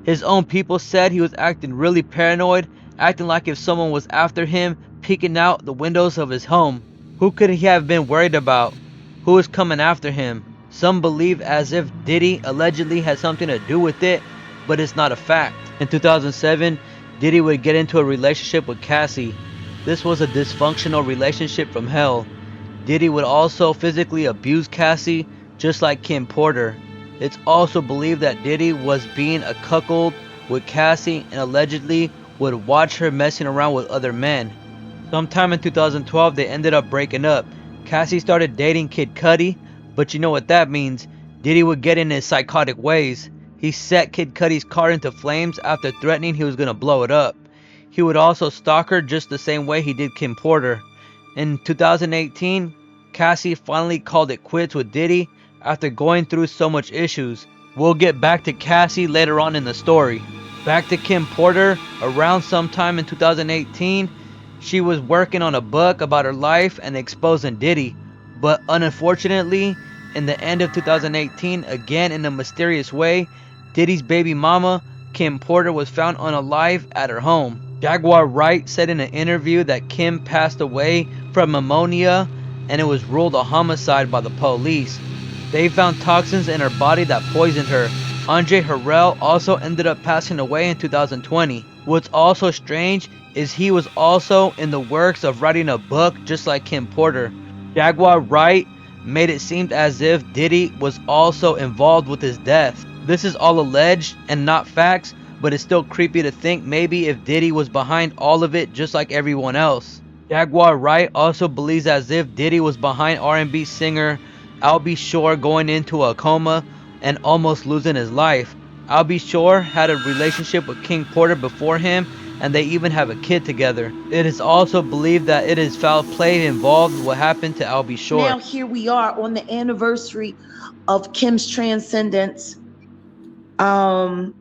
His own people said he was acting really paranoid, acting like if someone was after him, peeking out the windows of his home. Who could he have been worried about? Who was coming after him? Some believe as if Diddy allegedly had something to do with it, but it's not a fact. In 2007, Diddy would get into a relationship with Cassie. This was a dysfunctional relationship from hell. Diddy would also physically abuse Cassie, just like Kim Porter. It's also believed that Diddy was being a cuckold with Cassie and allegedly would watch her messing around with other men. Sometime in 2012, they ended up breaking up. Cassie started dating Kid Cudi, but you know what that means. Diddy would get in his psychotic ways. He set Kid Cudi's car into flames after threatening he was going to blow it up. He would also stalk her just the same way he did Kim Porter. In 2018, Cassie finally called it quits with Diddy after going through so much issues. We'll get back to Cassie later on in the story. Back to Kim Porter, around sometime in 2018, She was working on a book about her life and exposing Diddy, but unfortunately, in the end of 2018, again in a mysterious way, Diddy's baby mama, Kim Porter, was found unalive at her home. Jaguar Wright said in an interview that Kim passed away from pneumonia and it was ruled a homicide by the police. They found toxins in her body that poisoned her. Andre Harrell also ended up passing away in 2020. What's also strange is he was also in the works of writing a book just like Kim Porter. Jaguar Wright made it seem as if Diddy was also involved with his death. This is all alleged and not facts, but it's still creepy to think maybe if Diddy was behind all of it just like everyone else. Jaguar Wright also believes as if Diddy was behind R&B singer Albie Shore going into a coma and almost losing his life. Albie Shore had a relationship with King Porter before him, and they even have a kid together. It is also believed that it is foul play involved with what happened to Albie Shore. Now here we are on the anniversary of Kim's transcendence. And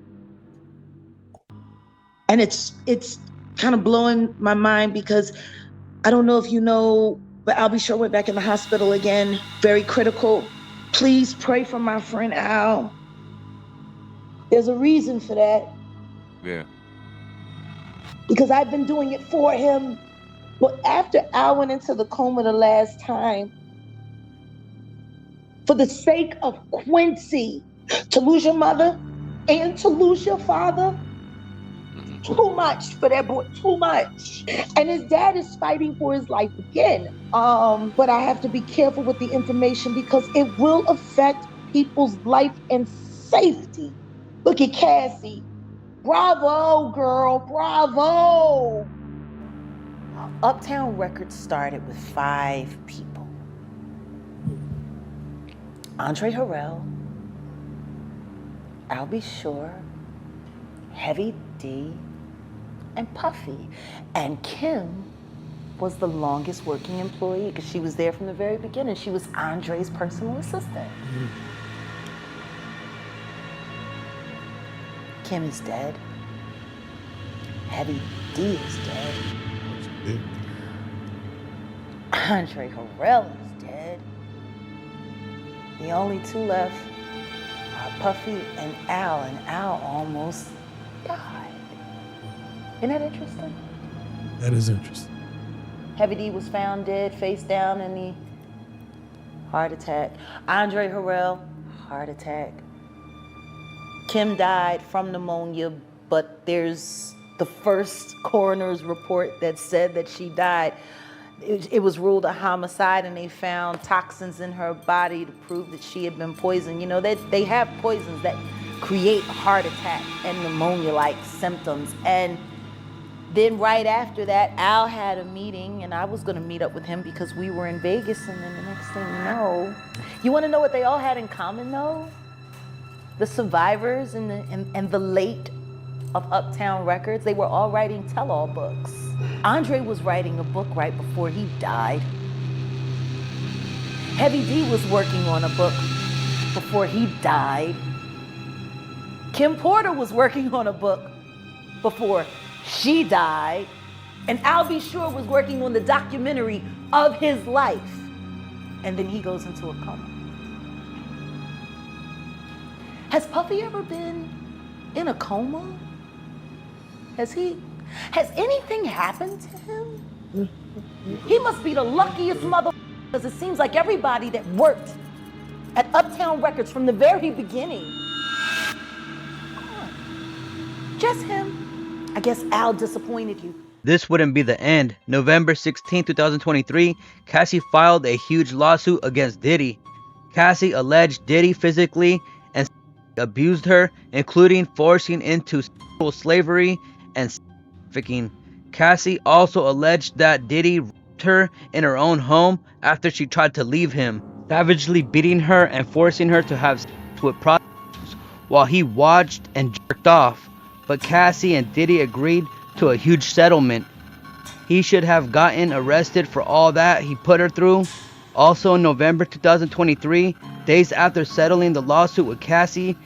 it's kind of blowing my mind because I don't know if you know, but Albie Shore went back in the hospital again, very critical. Please pray for my friend Al. There's a reason for that. Yeah. Because I've been doing it for him. But after Al went into the coma the last time, for the sake of Quincy, to lose your mother and to lose your father, too much for that boy, too much. And his dad is fighting for his life again. But I have to be careful with the information because it will affect people's life and safety. Look at Cassie. Bravo, girl, bravo. Uptown Records started with 5 people. Andre Harrell, Albie Shore, Heavy D, and Puffy. And Kim was the longest working employee because she was there from the very beginning. She was Andre's personal assistant. Kim is dead. Heavy D is dead. Andre Harrell is dead. The only 2 left are Puffy and Al almost died. Isn't that interesting? That is interesting. Heavy D was found dead, face down in the heart attack. Andre Harrell, heart attack. Kim died from pneumonia, but there's the first coroner's report that said that she died. It was ruled a homicide, and they found toxins in her body to prove that she had been poisoned. You know, they have poisons that create heart attack and pneumonia-like symptoms. And then right after that, Al had a meeting, and I was gonna meet up with him because we were in Vegas, and then the next thing you wanna know what they all had in common though? The survivors and the late of Uptown Records, they were all writing tell-all books. Andre was writing a book right before he died. Heavy D was working on a book before he died. Kim Porter was working on a book before she died. And Albie Shore was working on the documentary of his life. And then he goes into a coma. Has Puffy ever been in a coma? Has anything happened to him? He must be the luckiest mother, because it seems like everybody that worked at Uptown Records from the very beginning. Just him. I guess Al disappointed you. This wouldn't be the end. November 16, 2023, Cassie filed a huge lawsuit against Diddy. Cassie alleged Diddy physically and abused her, including forcing into sexual slavery and trafficking. Cassie also alleged that Diddy raped her in her own home after she tried to leave him, savagely beating her and forcing her to have sex with prostitutes while he watched and jerked off. But Cassie and Diddy agreed to a huge settlement. He should have gotten arrested for all that he put her through. Also in November 2023, days after settling the lawsuit with Cassie,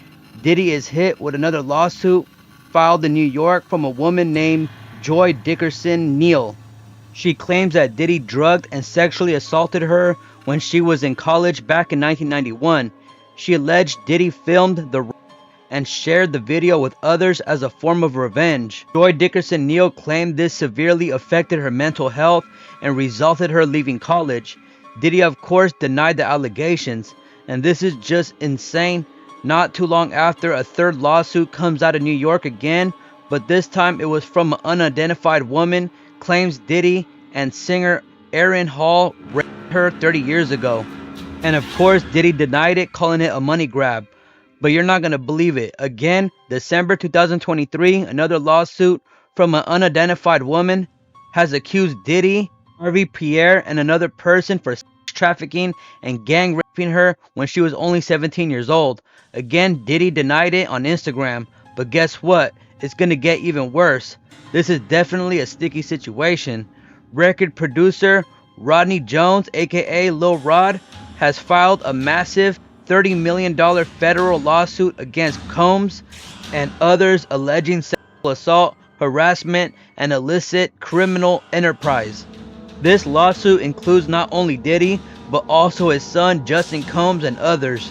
Diddy is hit with another lawsuit filed in New York from a woman named Joy Dickerson Neal. She claims that Diddy drugged and sexually assaulted her when she was in college back in 1991. She alleged Diddy filmed the and shared the video with others as a form of revenge. Joy Dickerson Neal claimed this severely affected her mental health and resulted her leaving college. Diddy, of course, denied the allegations, and this is just insane. Not too long after, a third lawsuit comes out of New York again, but this time it was from an unidentified woman, claims Diddy and singer Aaron Hall raped her 30 years ago. And of course, Diddy denied it, calling it a money grab. But you're not going to believe it. Again, December 2023, another lawsuit from an unidentified woman has accused Diddy, Harvey Pierre, and another person for sex trafficking and gang raping her when she was only 17 years old. Again, Diddy denied it on Instagram. But guess what? It's going to get even worse. This is definitely a sticky situation. Record producer Rodney Jones, aka Lil Rod, has filed a massive $30 million federal lawsuit against Combs and others alleging sexual assault, harassment, and illicit criminal enterprise. This lawsuit includes not only Diddy, but also his son Justin Combs and others.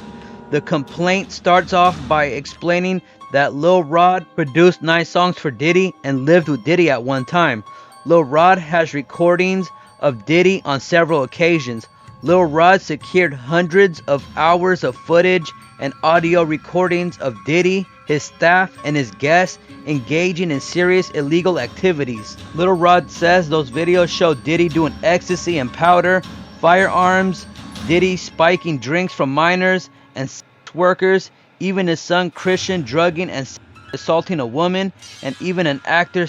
The complaint starts off by explaining that Lil Rod produced 9 songs for Diddy and lived with Diddy at one time. Lil Rod has recordings of Diddy on several occasions. Lil Rod secured hundreds of hours of footage and audio recordings of Diddy, his staff, and his guests engaging in serious illegal activities. Lil Rod says those videos show Diddy doing ecstasy and powder, firearms, Diddy spiking drinks from minors and sex workers, even his son Christian drugging and assaulting a woman, and even an actor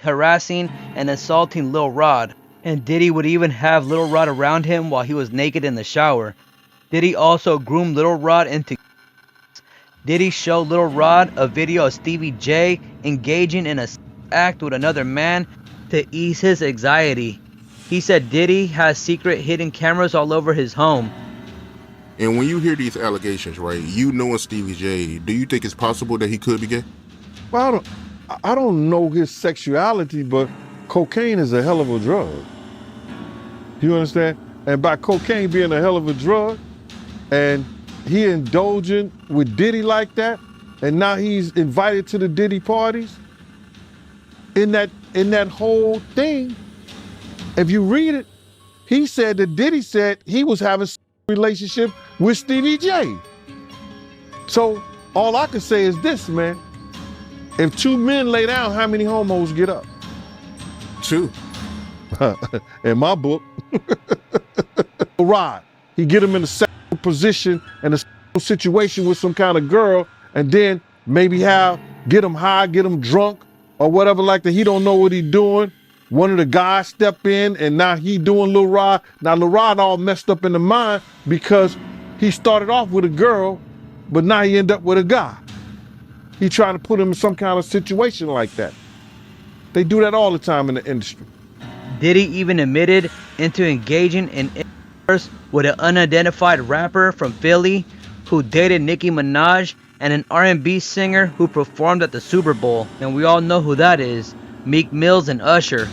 harassing and assaulting Lil Rod. And Diddy would even have Lil Rod around him while he was naked in the shower. Diddy also groomed Lil Rod into Diddy showed Lil Rod a video of Stevie J engaging in a act with another man to ease his anxiety. He said Diddy has secret hidden cameras all over his home. And when you hear these allegations, right, you knowing Stevie J, do you think it's possible that he could be gay? Well, I don't know his sexuality, but cocaine is a hell of a drug. You understand? And by cocaine being a hell of a drug, and he indulging with Diddy like that, and now he's invited to the Diddy parties. In that whole thing, if you read it, he said that Diddy said he was having a relationship with Stevie J. So all I can say is this, man. If 2 men lay down, how many homos get up? 2. In my book. Rod, he get him in a sexual position and a sexual situation with some kind of girl, and then maybe get him high, get him drunk, or whatever like that. He don't know what he doing. One of the guys step in, and now he doing Lil Rod. Now Lil Rod all messed up in the mind because he started off with a girl, but now he end up with a guy. He trying to put him in some kind of situation like that. They do that all the time in the industry. Diddy even admitted into engaging in intercourse with an unidentified rapper from Philly who dated Nicki Minaj and an R&B singer who performed at the Super Bowl. And we all know who that is, Meek Mills and Usher.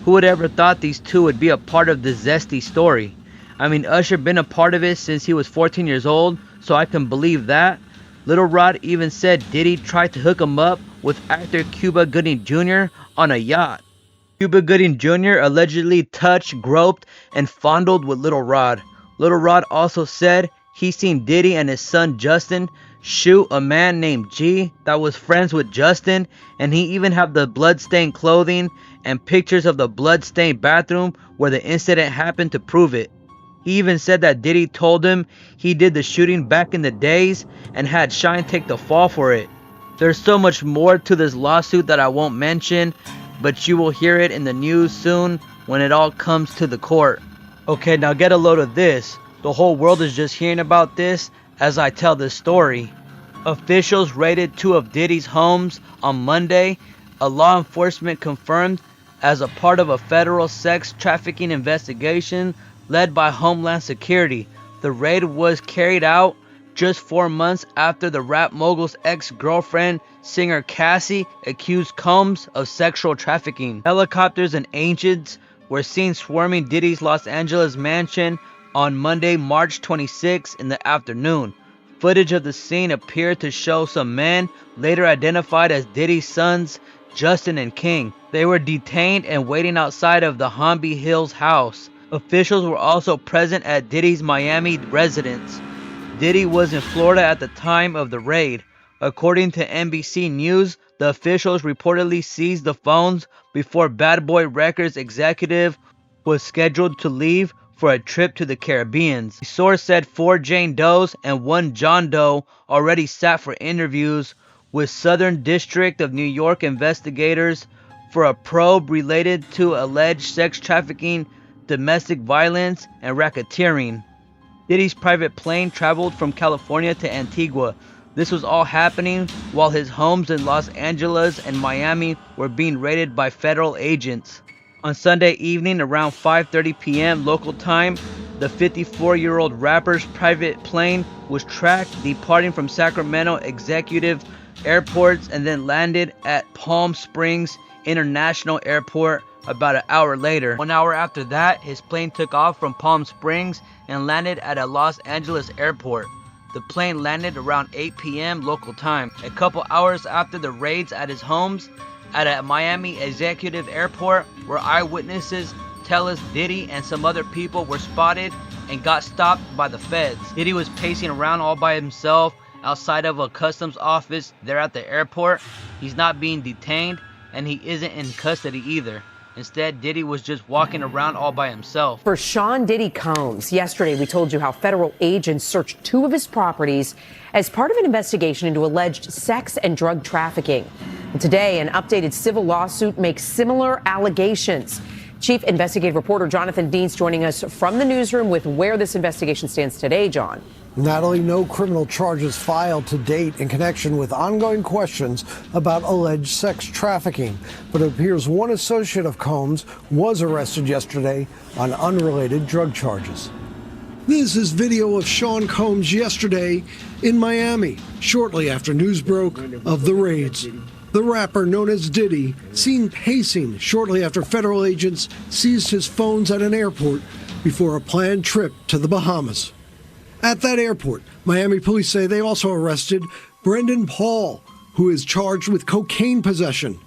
Who would ever thought these two would be a part of the Zesty story? I mean, Usher been a part of it since he was 14 years old, so I can believe that. Lil Rod even said Diddy tried to hook him up with actor Cuba Gooding Jr. on a yacht. Cuba Gooding Jr. allegedly touched, groped, and fondled with Lil Rod. Lil Rod also said he seen Diddy and his son Justin shoot a man named G that was friends with Justin, and he even had the bloodstained clothing and pictures of the bloodstained bathroom where the incident happened to prove it. He even said that Diddy told him he did the shooting back in the days and had Shine take the fall for it. There's so much more to this lawsuit that I won't mention, but you will hear it in the news soon when it all comes to the court. Okay, now get a load of this. The whole world is just hearing about this as I tell this story. Officials raided 2 of Diddy's homes on Monday. A law enforcement confirmed as a part of a federal sex trafficking investigation led by Homeland Security. The raid was carried out just 4 months after the rap mogul's ex-girlfriend, singer Cassie, accused Combs of sexual trafficking. Helicopters and agents were seen swarming Diddy's Los Angeles mansion on Monday, March 26 in the afternoon. Footage of the scene appeared to show some men, later identified as Diddy's sons, Justin and King. They were detained and waiting outside of the Holmby Hills house. Officials were also present at Diddy's Miami residence. Diddy was in Florida at the time of the raid. According to NBC News, the officials reportedly seized the phones before Bad Boy Records executive was scheduled to leave for a trip to the Caribbean. The source said 4 Jane Does and 1 John Doe already sat for interviews with Southern District of New York investigators for a probe related to alleged sex trafficking, domestic violence, and racketeering. Diddy's private plane traveled from California to Antigua. This was all happening while his homes in Los Angeles and Miami were being raided by federal agents. On Sunday evening around 5:30 p.m. local time, the 54-year-old rapper's private plane was tracked departing from Sacramento Executive Airports and then landed at Palm Springs International Airport about an hour later. 1 hour after that, his plane took off from Palm Springs and landed at a Los Angeles airport. The plane landed around 8 p.m. local time. A couple hours after the raids at his homes at a Miami Executive Airport, where eyewitnesses tell us Diddy and some other people were spotted and got stopped by the feds. Diddy was pacing around all by himself outside of a customs office there at the airport. He's not being detained and he isn't in custody either. Instead, Diddy was just walking around all by himself. For Sean Diddy Combs, yesterday we told you how federal agents searched 2 of his properties as part of an investigation into alleged sex and drug trafficking. And today, an updated civil lawsuit makes similar allegations. Chief investigative reporter Jonathan Deans joining us from the newsroom with where this investigation stands today, John. Natalie, no criminal charges filed to date in connection with ongoing questions about alleged sex trafficking. But it appears one associate of Combs was arrested yesterday on unrelated drug charges. This is video of Sean Combs yesterday in Miami, shortly after news broke of the raids. The rapper known as Diddy, seen pacing shortly after federal agents seized his phones at an airport before a planned trip to the Bahamas. At that airport, Miami police say they also arrested Brendan Paul, who is charged with cocaine possession.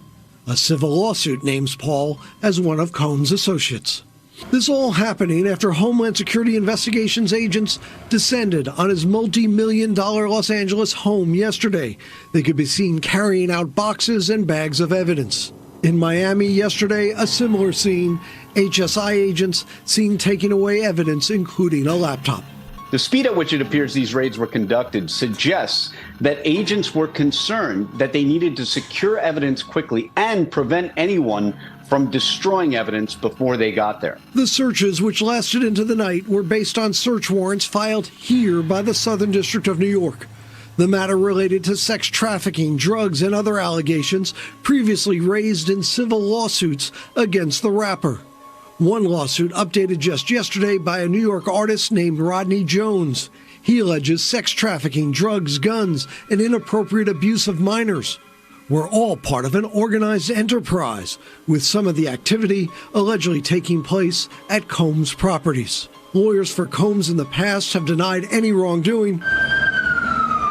A civil lawsuit names Paul as one of Combs' associates. This all happening after Homeland Security Investigations agents descended on his multi-million-dollar Los Angeles home yesterday. They could be seen carrying out boxes and bags of evidence. In Miami yesterday, a similar scene. HSI agents seen taking away evidence, including a laptop. The speed at which it appears these raids were conducted suggests that agents were concerned that they needed to secure evidence quickly and prevent anyone from destroying evidence before they got there. The searches, which lasted into the night, were based on search warrants filed here by the Southern District of New York. The matter related to sex trafficking, drugs, and other allegations previously raised in civil lawsuits against the rapper. One lawsuit updated just yesterday by a New York artist named Rodney Jones. He alleges sex trafficking, drugs, guns, and inappropriate abuse of minors were all part of an organized enterprise, with some of the activity allegedly taking place at Combs' properties. Lawyers for Combs in the past have denied any wrongdoing,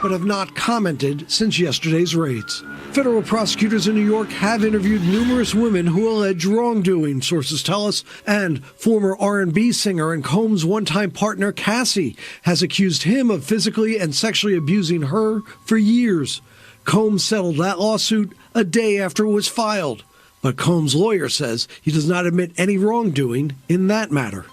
but have not commented since yesterday's raids. Federal prosecutors in New York have interviewed numerous women who allege wrongdoing, sources tell us, and former R&B singer and Combs' one-time partner Cassie has accused him of physically and sexually abusing her for years. Combs settled that lawsuit a day after it was filed, but Combs' lawyer says he does not admit any wrongdoing in that matter.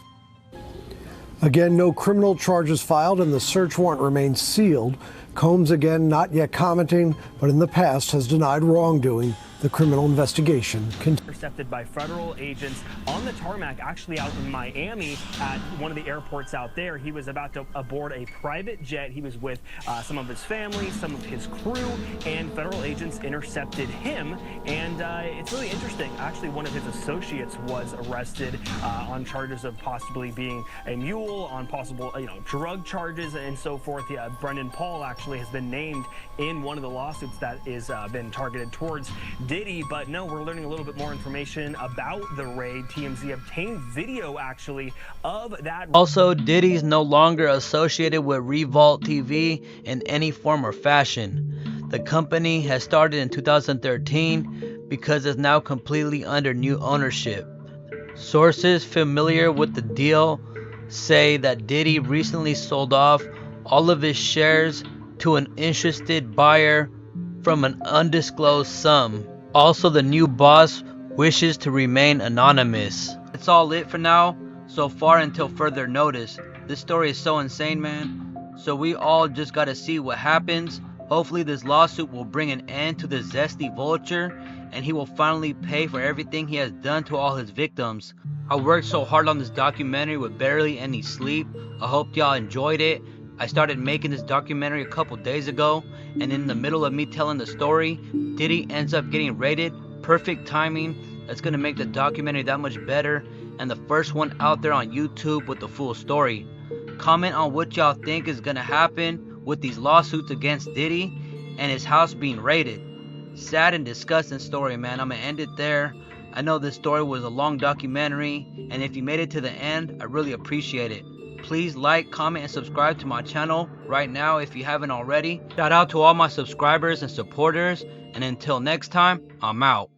Again, no criminal charges filed and the search warrant remains sealed. Combs, again, not yet commenting, but in the past has denied wrongdoing. The criminal investigation continues. Intercepted by federal agents on the tarmac, actually out in Miami at one of the airports out there. He was about to aboard a private jet. He was with some of his family, some of his crew, and federal agents intercepted him. And it's really interesting. Actually, one of his associates was arrested on charges of possibly being a mule, on possible drug charges and so forth. Yeah, Brendan Paul actually has been named in one of the lawsuits that is been targeted towards Diddy, but no, we're learning a little bit more information about the raid. TMZ obtained video, actually, of that. Also, Diddy's no longer associated with Revolt TV in any form or fashion. The company has started in 2013 because it's now completely under new ownership. Sources familiar with the deal say that Diddy recently sold off all of his shares to an interested buyer from an undisclosed sum. Also, the new boss wishes to remain anonymous. That's all it for now, so far until further notice. This story is so insane, man. So we all just gotta see what happens. Hopefully this lawsuit will bring an end to the Zesty Vulture, and he will finally pay for everything he has done to all his victims. I worked so hard on this documentary with barely any sleep. I hope y'all enjoyed it. I started making this documentary a couple days ago, and in the middle of me telling the story, Diddy ends up getting raided. Perfect timing. That's gonna make the documentary that much better, and the first one out there on YouTube with the full story. Comment on what y'all think is gonna happen with these lawsuits against Diddy and his house being raided. Sad and disgusting story, man. I'm gonna end it there. I know this story was a long documentary, and if you made it to the end, I really appreciate it. Please like, comment, and subscribe to my channel right now if you haven't already. Shout out to all my subscribers and supporters, and until next time, I'm out.